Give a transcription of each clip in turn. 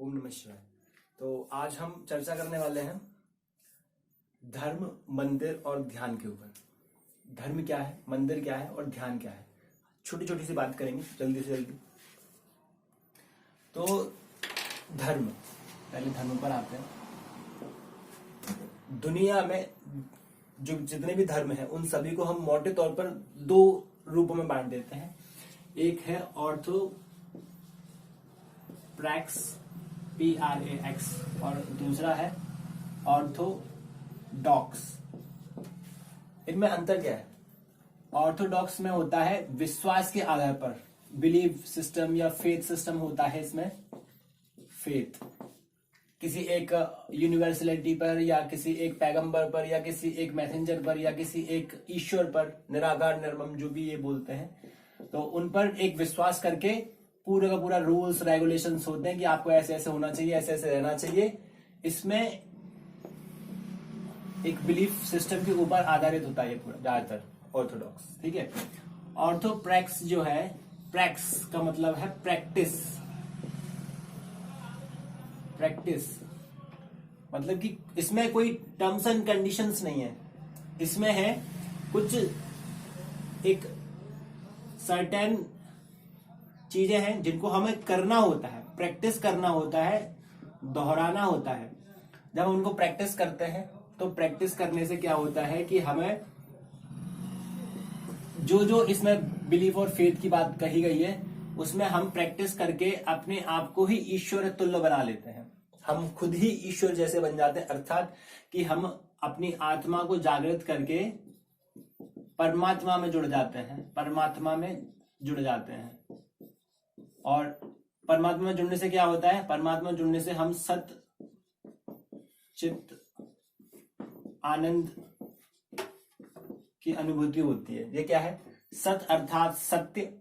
ओम नमः शिवाय। तो आज हम चर्चा करने वाले हैं धर्म, मंदिर और ध्यान के ऊपर। धर्म क्या है, मंदिर क्या है और ध्यान क्या है, छोटी छोटी सी बात करेंगे जल्दी से जल्दी। तो धर्म, पहले धर्म पर आते हैं। दुनिया में जो जितने भी धर्म हैं उन सभी को हम मोटे तौर पर दो रूपों में बांट देते हैं। एक है ऑर्थोप्रैक्स PRAX और दूसरा है ऑर्थोडॉक्स। इनमें अंतर क्या है? ऑर्थोडॉक्स में होता है विश्वास के आधार पर, बिलीफ सिस्टम या फेथ सिस्टम होता है। इसमें फेथ किसी एक यूनिवर्सलिटी पर या किसी एक पैगंबर पर या किसी एक मैसेंजर पर या किसी एक ईश्वर पर, निराकार निर्मम जो भी ये बोलते हैं, तो उन पर एक विश्वास करके पूरा का पूरा रूल्स रेगुलेशंस होते हैं कि आपको ऐसे ऐसे होना चाहिए, ऐसे ऐसे रहना चाहिए। इसमें एक बिलीफ सिस्टम के ऊपर आधारित होता है ये पूरा ज्यादातर ऑर्थोडॉक्स। ठीक है। ऑर्थोप्रैक्स जो है, प्रैक्स का मतलब है प्रैक्टिस। प्रैक्टिस मतलब कि इसमें कोई टर्म्स एंड कंडीशंस नहीं है। इसमें है कुछ एक सर्टेन चीजें हैं जिनको हमें करना होता है, प्रैक्टिस करना होता है, दोहराना होता है। जब हम उनको प्रैक्टिस करते हैं तो प्रैक्टिस करने से क्या होता है कि हमें जो जो इसमें बिलीफ और फेथ की बात कही गई है उसमें हम प्रैक्टिस करके अपने आप को ही ईश्वर तुल्य बना लेते हैं। हम खुद ही ईश्वर जैसे बन जाते हैं, अर्थात कि हम अपनी आत्मा को जागृत करके परमात्मा में जुड़ जाते हैं, परमात्मा में जुड़ जाते हैं। और परमात्मा में जुड़ने से क्या होता है? परमात्मा में जुड़ने से हम सत चित्त आनंद की अनुभूति होती है। ये क्या है? सत अर्थात सत्य,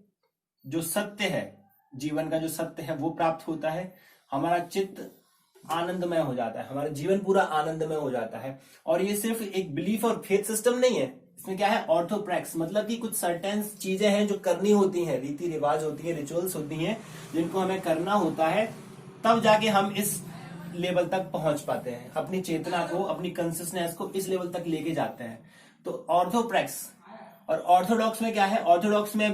जो सत्य है, जीवन का जो सत्य है वो प्राप्त होता है। हमारा चित्त आनंदमय हो जाता है, हमारा जीवन पूरा आनंदमय हो जाता है। और ये सिर्फ एक बिलीफ और फेथ सिस्टम नहीं है। इसमें क्या है? ऑर्थोप्रैक्स मतलब कि कुछ सर्टेन चीजें हैं जो करनी होती हैं, रीति रिवाज होती है, रिचुअल्स होती हैं जिनको हमें करना होता है, तब जाके हम इस लेवल तक पहुंच पाते हैं। अपनी चेतना को, अपनी कंसिस्टेंस को इस लेवल तक लेके जाते हैं। तो ऑर्थोप्रैक्स। और ऑर्थोडॉक्स में क्या है? ऑर्थोडॉक्स में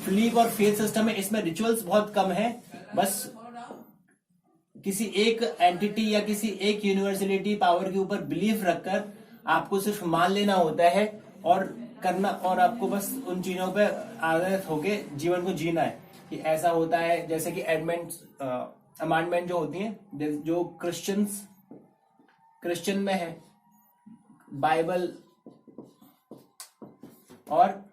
बिलीफ और फेथ सिस्टम है, इसमें रिचुअल्स बहुत कम है। बस किसी एक एंटिटी या किसी एक यूनिवर्सलिटी पावर के ऊपर बिलीफ रखकर आपको सिर्फ मान लेना होता है और करना, और आपको बस उन चीजों पे आधारित होके जीवन को जीना है कि ऐसा होता है। जैसे कि अमेंडमेंट जो होती है, जो क्रिश्चियन में है, बाइबल और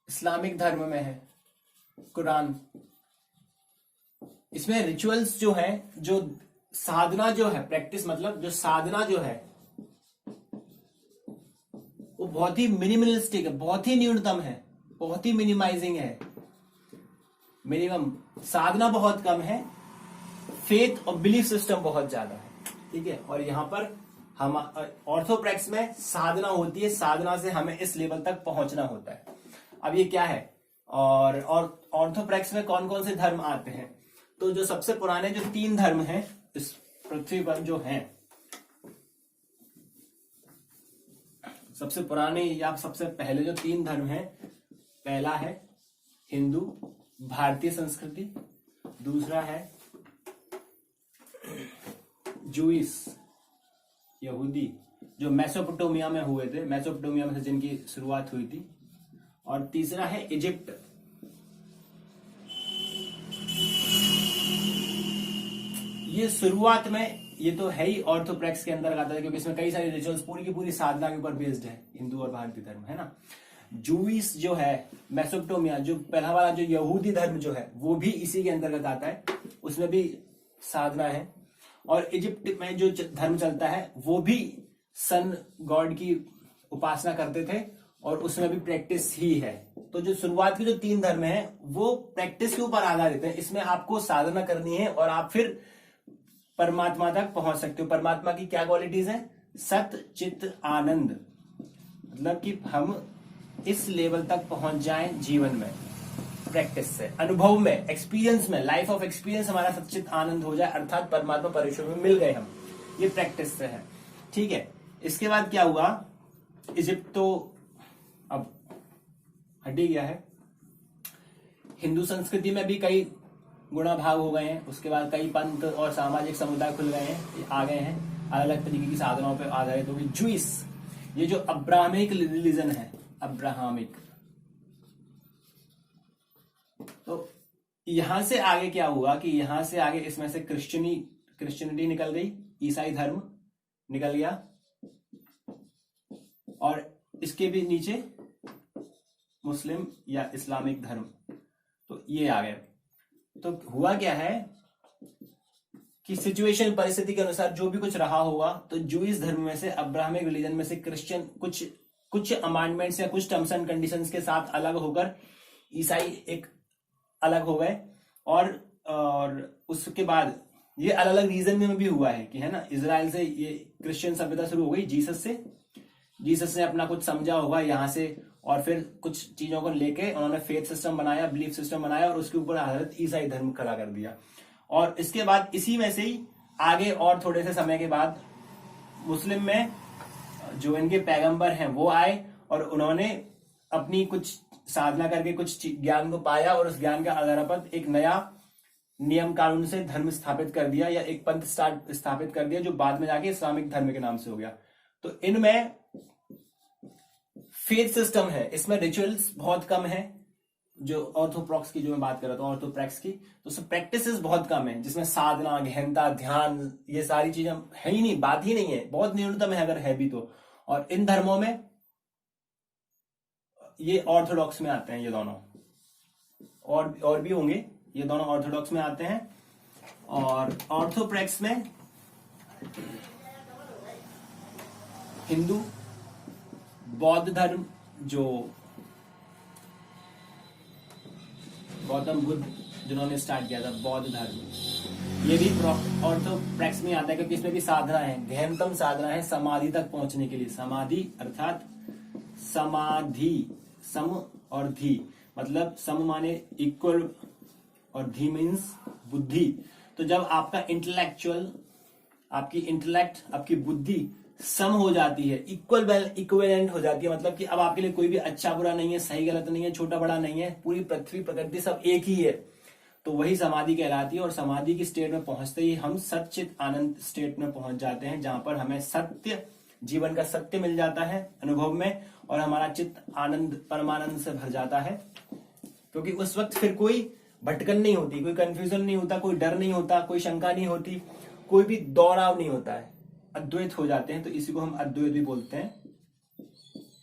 इस्लामिक धर्म में है कुरान। इसमें रिचुअल्स जो है, जो साधना जो है, प्रैक्टिस मतलब जो साधना जो है वो बहुत ही मिनिमलिस्टिक है, बहुत ही न्यूनतम है, बहुत ही मिनिमाइजिंग है। मिनिमम साधना बहुत कम है, फेथ और बिलीफ सिस्टम बहुत ज्यादा है। ठीक है। और यहां पर हम ऑर्थोप्रैक्स में साधना होती है, साधना से हमें इस लेवल तक पहुंचना होता है। अब ये क्या है? और ऑर्थोप्रैक्स में कौन कौन से धर्म आते हैं? तो जो सबसे पुराने जो 3 धर्म हैं इस पृथ्वी पर जो हैं, सबसे पुराने या सबसे पहले जो 3 धर्म हैं, पहला है हिंदू भारतीय संस्कृति, दूसरा है जूइश यहूदी जो मेसोपोटामिया में हुए थे, मेसोपोटामिया में से जिनकी शुरुआत हुई थी, और तीसरा है इजिप्ट। ये शुरुआत में ये तो है ही ऑर्थोप्रैक्स के अंदर आता है, क्योंकि इसमें कई सारी रिचुअल्स पूरी की पूरी साधना के ऊपर बेस्ड है, हिंदू और भारतीय धर्म, है ना। जूइश जो है, मेसोपोटामिया जो पहला वाला जो यहूदी धर्म जो है वो भी इसी के अंतर्गत आता है, उसमें भी साधना है। और इजिप्ट में जो धर्म चलता है वो भी सन गॉड की उपासना करते थे और उसमें भी प्रैक्टिस ही है। तो जो शुरुआत के जो 3 धर्म है वो प्रैक्टिस के ऊपर आधारित है। इसमें आपको साधना करनी है और आप फिर परमात्मा तक पहुंच सकते हो। परमात्मा की क्या क्वालिटीज हैं? सत चित्त आनंद, मतलब कि हम इस लेवल तक पहुंच जाएं जीवन में। प्रैक्टिस से, अनुभव में, एक्सपीरियंस में, लाइफ ऑफ एक्सपीरियंस हमारा सच्चित आनंद हो जाए, अर्थात परमात्मा परमेश्वर में मिल गए हम, ये प्रैक्टिस से है। ठीक है, इसके बाद क्या हुआ, इजिप्ट तो अब हट ही गया है। हिंदू संस्कृति में भी कई गुणा भाग हो गए हैं, उसके बाद कई पंथ और सामाजिक समुदाय खुल गए हैं, आ गए हैं, अलग अलग तरीके की साधनाओं पर आधारित हो गई। जूइस, ये जो अब्राहमिक रिलीजन है, अब्राहमिक, तो यहां से आगे क्या हुआ कि यहां से आगे इसमें से क्रिश्चियनिटी निकल गई, ईसाई धर्म निकल गया, और इसके भी नीचे मुस्लिम या इस्लामिक धर्म, तो ये आ गए। तो हुआ क्या है कि सिचुएशन, परिस्थिति के अनुसार जो भी कुछ रहा होगा, तो जूइश धर्म में से, अब्राहमिक रिलीजन में से क्रिश्चियन कुछ अमेंडमेंट्स या कुछ टर्म्स एंड कंडीशंस के साथ अलग होकर ईसाई एक अलग हो गए, और उसके बाद ये अलग अलग रीजन में भी हुआ है कि, है ना, इजराइल से ये क्रिश्चियन सभ्यता शुरू हो गई, जीसस ने अपना कुछ समझा होगा यहाँ से, और फिर कुछ चीजों को लेके उन्होंने फेथ सिस्टम बनाया, बिलीफ सिस्टम बनाया, और उसके ऊपर आधारित ईसाई धर्म खड़ा कर दिया। और इसके बाद इसी में से ही आगे और थोड़े से समय के बाद मुस्लिम में जो इनके पैगंबर हैं वो आए, और उन्होंने अपनी कुछ साधना करके कुछ ज्ञान को पाया, और उस ज्ञान के आधार पर एक नया नियम कानून से धर्म स्थापित कर दिया, या एक पंथ स्थापित कर दिया, जो बाद में जाके इस्लामिक धर्म के नाम से हो गया। तो इनमें फेथ सिस्टम है, इसमें रिचुअल्स बहुत कम है, जो ऑर्थोप्रॉक्स की जो मैं बात कर रहा था, ऑर्थोप्रैक्स की, तो उसमें प्रैक्टिसेस बहुत कम है, जिसमें साधना, गहनता, ध्यान, ये सारी चीजें है ही नहीं, बात ही नहीं है, बहुत न्यूनतम है अगर है भी तो। और इन धर्मों में ये ऑर्थोडॉक्स में आते हैं, ये दोनों, और भी होंगे, ये दोनों ऑर्थोडॉक्स में आते हैं। और ऑर्थोप्रैक्स में हिंदू, बौद्ध धर्म, जो गौतम बुद्ध जिन्होंने स्टार्ट किया था, बौद्ध धर्म, ये भी ऑर्थोप्रैक्स में आता है, क्योंकि इसमें भी साधना है, गहनतम साधना है समाधि तक पहुंचने के लिए। समाधि अर्थात समाधि, सम और धी, मतलब सम माने इक्वल और धी मीन्स बुद्धि। तो जब आपका इंटेलेक्चुअल, आपकी इंटेलेक्ट, आपकी बुद्धि सम हो जाती है, इक्विवेलेंट हो जाती है, मतलब कि अब आपके लिए कोई भी अच्छा बुरा नहीं है, सही गलत नहीं है, छोटा बड़ा नहीं है, पूरी पृथ्वी प्रकृति सब एक ही है, तो वही समाधि कहलाती है। और समाधि की स्टेट में पहुंचते ही हम सच्चित आनंद स्टेट में पहुंच जाते हैं, जहां पर हमें सत्य, जीवन का सत्य मिल जाता है अनुभव में, और हमारा चित्त आनंद, परमानंद से भर जाता है, क्योंकि उस वक्त फिर कोई भटकन नहीं होती, कोई कंफ्यूजन नहीं होता, कोई डर नहीं होता, कोई शंका नहीं होती, कोई भी दौड़ाव नहीं होता है, अद्वैत हो जाते हैं। तो इसी को हम अद्वैत भी बोलते हैं।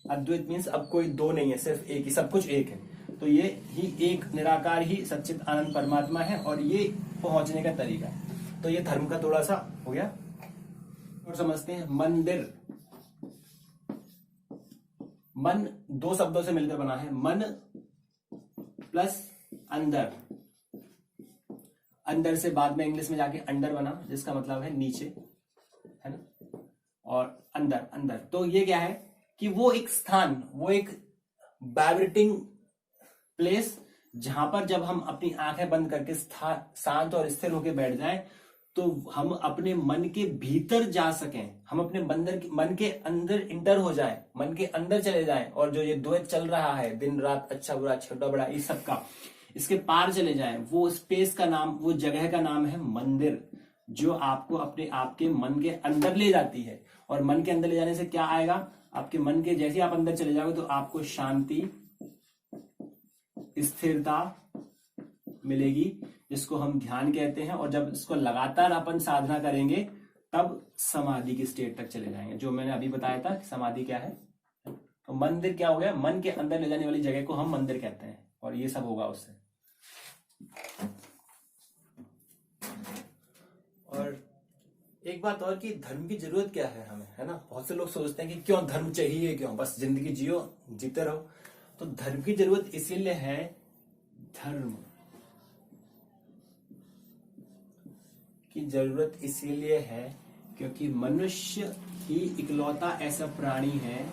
अद्वैत मीन्स अब कोई दो नहीं है, सिर्फ एक ही, सब कुछ एक है। तो ये ही एक निराकार ही सच्चित आनंद परमात्मा है, और ये पहुंचने का तरीका है। तो ये धर्म का थोड़ा सा हो गया, और समझते हैं मंदिर। मन दो शब्दों से मिलकर बना है, मन प्लस अंदर, अंदर से बाद में इंग्लिश में जाके अंडर बना, जिसका मतलब है नीचे, है ना, और अंदर, अंदर। तो ये क्या है कि वो एक स्थान, वो एक वाइब्रेटिंग प्लेस, जहां पर जब हम अपनी आंखें बंद करके शांत और स्थिर होकर बैठ जाएं, तो हम अपने मन के भीतर जा सकें, हम अपने मन के अंदर इंटर हो जाएं, मन के अंदर चले जाएं, और जो ये द्वैत चल रहा है दिन रात, अच्छा बुरा, छोटा बड़ा, इस सब का, इसके पार चले जाएं। वो स्पेस का नाम, वो जगह का नाम है मंदिर, जो आपको अपने आपके मन के अंदर ले जाती है। और मन के अंदर ले जाने से क्या आएगा, आपके मन के जैसे आप अंदर चले जाओगे, तो आपको शांति, स्थिरता मिलेगी, जिसको हम ध्यान कहते हैं। और जब इसको लगातार अपन साधना करेंगे, तब समाधि की स्टेट तक चले जाएंगे, जो मैंने अभी बताया था कि समाधि क्या है। तो मंदिर क्या हो गया, मन के अंदर ले जाने वाली जगह को हम मंदिर कहते हैं, और ये सब होगा उससे। और एक बात और कि धर्म की जरूरत क्या है हमें, है ना। बहुत से लोग सोचते हैं कि क्यों धर्म चाहिए, क्यों, बस जिंदगी जियो, जीते रहो। तो धर्म की जरूरत इसीलिए है, धर्म की जरूरत इसीलिए है क्योंकि मनुष्य ही इकलौता ऐसा प्राणी है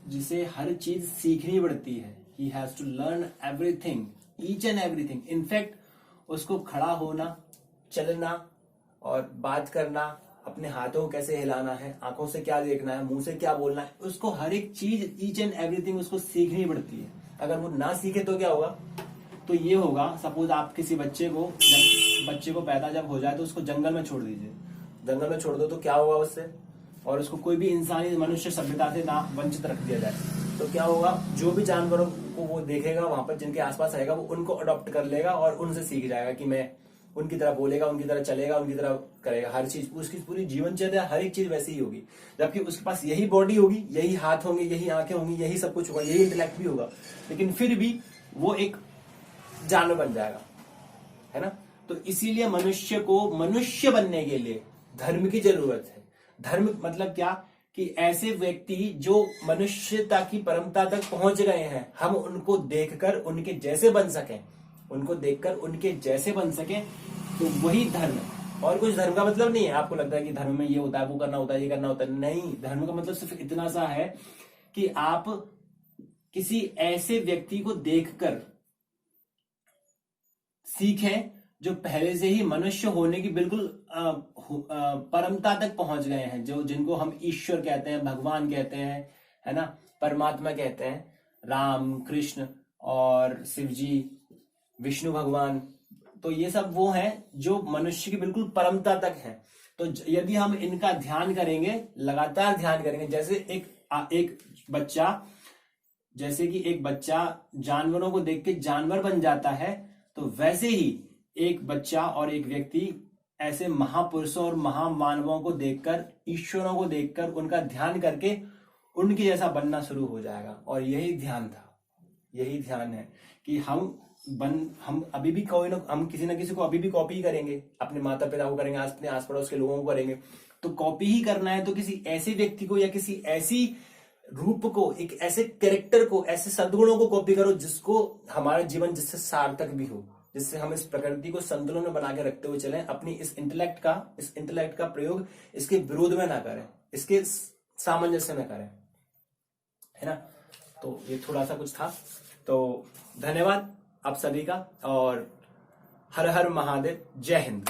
जिसे हर चीज सीखनी पड़ती है, he has to learn everything, each and everything. In fact उसको खड़ा होना, चलना और बात करना, अपने हाथों को कैसे हिलाना है, आंखों से क्या देखना है, मुंह से क्या बोलना है, उसको हर एक चीज, ईच एंड एवरीथिंग उसको सीखनी पड़ती है। अगर वो ना सीखे तो क्या होगा, तो ये होगा, सपोज आप किसी बच्चे को पैदा जब हो जाए तो उसको जंगल में छोड़ दीजिए, जंगल में छोड़ दो तो क्या होगा उससे, और उसको कोई भी इंसानी मनुष्य सभ्यता से ना वंचित रख दिया जाए तो क्या होगा, जो भी जानवरों को वो देखेगा वहां पर जिनके आसपास रहेगा वो उनको अडॉप्ट कर लेगा और उनसे सीख जाएगा कि मैं उनकी तरह बोलेगा, उनकी तरह चलेगा, उनकी तरह करेगा, हर चीज उसकी पूरी जीवनचर्या हर एक चीज वैसी ही होगी। जबकि उसके पास यही बॉडी होगी, यही हाथ होंगे, यही आंखें होंगी, यही सब कुछ होगा, यही इंटेलेक्ट भी होगा, लेकिन फिर भी वो एक जानवर बन जाएगा, है ना। तो इसीलिए मनुष्य को मनुष्य बनने के लिए धर्म की जरूरत है। धर्म मतलब क्या, कि ऐसे व्यक्ति जो मनुष्यता की परमता तक पहुंच गए हैं, हम उनको देखकर उनके जैसे बन सकें, उनको देखकर उनके जैसे बन सकें, तो वही धर्म है। और कुछ धर्म का मतलब नहीं है। आपको लगता है कि धर्म में ये होता है, वो करना होता है, ये करना होता है, नहीं। धर्म का मतलब सिर्फ इतना सा है कि आप किसी ऐसे व्यक्ति को देखकर सीखें जो पहले से ही मनुष्य होने की बिल्कुल परमता तक पहुंच गए हैं, जो जिनको हम ईश्वर कहते हैं, भगवान कहते हैं, है ना, परमात्मा कहते हैं, राम, कृष्ण और शिव जी, विष्णु भगवान। तो ये सब वो हैं जो मनुष्य की बिल्कुल परमता तक है। तो यदि हम इनका ध्यान करेंगे, लगातार ध्यान करेंगे, जैसे एक बच्चा जानवरों को देख के जानवर बन जाता है, तो वैसे ही एक बच्चा और एक व्यक्ति ऐसे महापुरुषों और महामानवों को देखकर, ईश्वरों को देखकर, उनका ध्यान करके उनके जैसा बनना शुरू हो जाएगा। और यही ध्यान था, यही ध्यान है कि हम अभी भी हम किसी ना किसी को अभी भी कॉपी करेंगे, अपने माता पिता को करेंगे, अपने आस पड़ोस के लोगों को करेंगे। तो कॉपी ही करना है तो किसी ऐसे व्यक्ति को या किसी ऐसी रूप को, एक ऐसे कैरेक्टर को, ऐसे सद्गुणों को कॉपी करो जिसको हमारा जीवन जिससे सार्थक भी हो, जिससे हम इस प्रकृति को संतुलन में बना के रखते हुए चलें। अपनी इस इंटेलेक्ट का प्रयोग इसके विरोध में ना करें, इसके सामंजस्य में करें, है ना। तो ये थोड़ा सा कुछ था। तो धन्यवाद आप सभी का, और हर हर महादेव, जय हिंद।